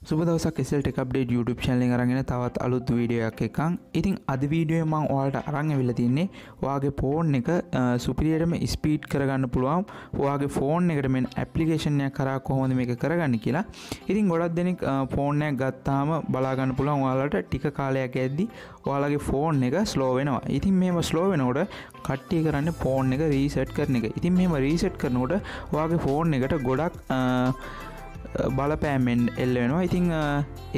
සුබ දවසක් SL Tech Update YouTube channel එකෙන් අරගෙන තවත් අලුත් වීඩියෝ එකක් එකක්. ඉතින් අද වීඩියෝ එක මම ඔයාලට අරන් ඇවිල්ලා තින්නේ ඔයාගේ ෆෝන් එක සුපිරියර්ම ස්පීඩ් කරගන්න පුළුවන් ඔයාගේ ෆෝන් එකට මෙන්න ඇප්ලිකේෂන් එකක් කරා කොහොමද මේක කරගන්නේ කියලා. ඉතින් ගොඩක් දෙනෙක් ෆෝන් එකක් ගත්තාම බලා ගන්න පුළුවන් ඔයාලට ටික කාලයක් යද්දි ඔයාලගේ ෆෝන් එක ස්ලෝ වෙනවා. ඉතින් මේව ස්ලෝ වෙනකොට කට්ටිය කරන්නේ ෆෝන් එක රීසෙට් කරන එක. ඉතින් මෙහෙම රීසෙට් කරනකොට ඔයාගේ ෆෝන් එකට ගොඩක් බලපෑමෙන් එල්ල වෙනවා. ඉතින්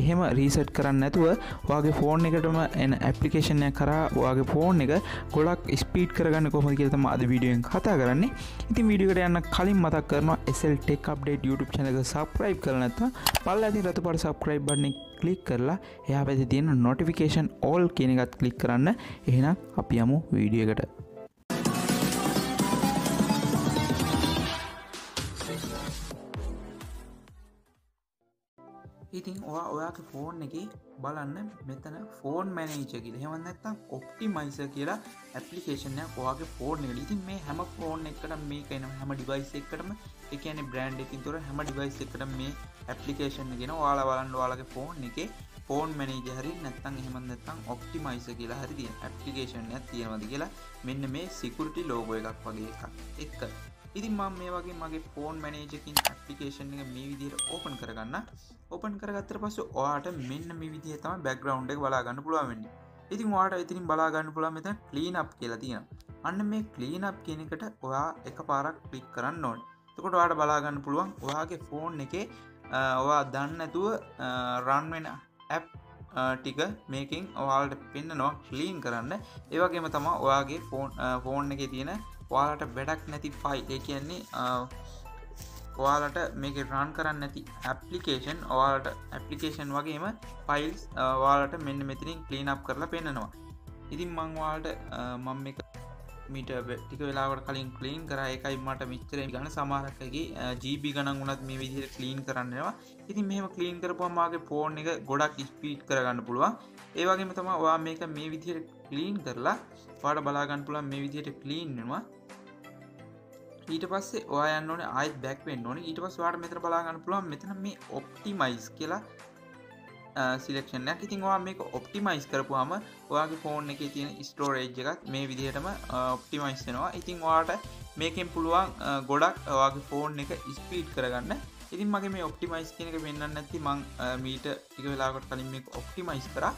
එහෙම රීසෙට් කරන්න නැතුව ඔයාගේ ෆෝන් එකටම එන ඇප්ලිකේෂන් එක කරා ඔයාගේ ෆෝන් එක ගොඩක් ස්පීඩ් කරගන්න කොහොමද කියලා තමයි අද වීඩියෝ එකෙන් කතා කරන්නේ. ඉතින් වීඩියෝ එකට යන්න කලින් මතක් කරනවා SL Tech Update YouTube channel එක subscribe කරලා නැත්නම් පල්ලෙහා තියෙන රතු පාට subscribe button එක click කරලා එහා පැත්තේ තියෙන notification all කියන එකත් click කරන්න. එහෙනම් අපි යමු වීඩියෝ එකට. ඉතින් ඔයාගේ ෆෝන් එකේ බලන්න මෙතන ෆෝන් මැනේජර් කියලා. එහෙම නැත්නම් ඔප්ටිමයිසර් කියලා ඇප්ලිකේෂන් එකක් ඔයාගේ ෆෝන් එකට. ඉතින් මේ හැම ෆෝන් එකකටම මේක එන හැම ඩිවයිස් එකකටම ඒ කියන්නේ බ්‍රෑන්ඩ් එකකින් තොර හැම ඩිවයිස් එකකටම මේ ඇප්ලිකේෂන් එක එනවා. ඔයාලා බලන්න ඔයාලගේ ෆෝන් එකේ ෆෝන් මැනේජර් හරි නැත්නම් එහෙම නැත්නම් ඔප්ටිමයිසර් කියලා හරි තියෙන ඇප්ලිකේෂන් එකක් තියෙනවද කියලා මෙන්න මේ සිකියුරිටි ලෝගෝ එකක් වගේ එකක් එක්ක. ඉතින් මම මේ වගේ මගේ ෆෝන් මැනේජර් එකකින් ඇප්ලිකේෂන් එක මේ විදිහට ඕපන් කරගන්න. ඕපන් කරගත්තට පස්සේ ඔයාට මෙන්න මේ විදිහේ තමයි බෑග්ග්‍රවුන්ඩ් එක බලා ගන්න පුළුවන් වෙන්නේ. ඉතින් ඔයාට ඉතින් බලා ගන්න පුළුවන් මෙතන ක්ලීන් අප් කියලා තියෙනවා. අන්න මේ ක්ලීන් අප් කියන එකට ඔයා එකපාරක් ක්ලික් කරන්න ඕනේ. එතකොට ඔයාට බලා ගන්න පුළුවන් ඔයාගේ ෆෝන් එකේ ඔයා දන්නේ නැතුව රන් වෙන ඇප් ටික මේකෙන් ඔයාලට පෙන්නනවා ක්ලීන් කරන්න. ඒ වගේම තමයි ඔයාගේ ෆෝන් එකේ තියෙන ඔයාලට වැඩක් නැති ෆයිල්, ඒ කියන්නේ ඔයාලට මේක රන් කරන්න නැති ඇප්ලිකේෂන්, ඔයාලට ඇප්ලිකේෂන් වගේම ෆයිල්ස් ඔයාලට මෙන්න මෙතනින් ක්ලීන් අප් කරලා පෙන්නනවා. ඉතින් මම ඔයාලට මම මේක මීට ටික වෙලාවකට කලින් ක්ලීන් කරා. ඒකයි මට මෙච්චර ගන්න සමහරකගේ GB ගණන් වුණත් මේ විදිහට ක්ලීන් කරන්න වෙනවා. ඉතින් මෙහෙම ක්ලීන් කරපුවම මාගේ ෆෝන් එක ගොඩක් ස්පීඩ් කරගන්න පුළුවන්. ඒ වගේම තමයි ඔයා මේක මේ විදිහට ක්ලීන් කරලා ඔයාලට බලා ගන්න පුළුවන් මේ විදිහට ක්ලීන් වෙනවා. ඊට පස්සේ ඔයා යන්න ඕනේ ආයෙත් බෑක් වෙන්න ඕනේ. ඊට පස්සේ ඔයාලට මෙතන බලා ගන්න පුළුවන් මෙතන මේ ඔප්ටිමයිස් කියලා සිලෙක්ෂන් එකක්. ඉතින් ඔයා මේක ඔප්ටිමයිස් කරපුවාම ඔයාගේ ෆෝන් එකේ තියෙන ස්ටෝරේජ් එකත් මේ විදිහටම ඔප්ටිමයිස් වෙනවා. ඉතින් ඔයාට මේකෙන් පුළුවන් ගොඩක් ඔයාගේ ෆෝන් එක ස්පීඩ් කරගන්න. ඉතින් මගේ මේ ඔප්ටිමයිස් කියන එක වෙන්නන්නේ නැති මං මීට ටික වෙලාවකට කලින් මේක ඔප්ටිමයිස් කරා.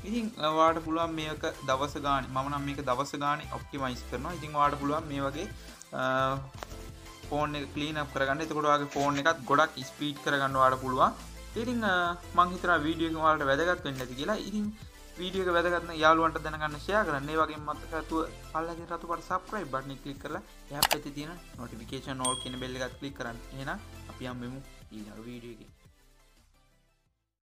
ඉතින් ඔයාට පුළුවන් මේක දවස් ගානේ මම නම් මේක දවස් ගානේ ඔප්ටිමයිස් කරනවා. ඉතින් ඔයාට පුළුවන් මේ වගේ ෆෝන් එක ක්ලීන් අප් කරගන්න. එතකොට ඔයාගේ ෆෝන් එකත් ගොඩක් ස්පීඩ් කරගන්න ඔයාලට පුළුවන්. ඉතින් මම හිතනවා වීඩියෝ එක ඔයාලට වැදගත් වෙන්න ඇති කියලා. ඉතින් වීඩියෝ එක වැදගත් නම් යාළුවන්ට දැනගන්න ෂෙයා කරන්න. ඒ වගේම මතක ඇතුව පල්ලෙහා තියෙන රතු පාට subscribe button එක ක්ලික් කරලා එහා පැත්තේ තියෙන notification all කියන bell එකත් ක්ලික් කරන්න. එහෙනම් අපි යමු ඊළඟ වීඩියෝ එකේ.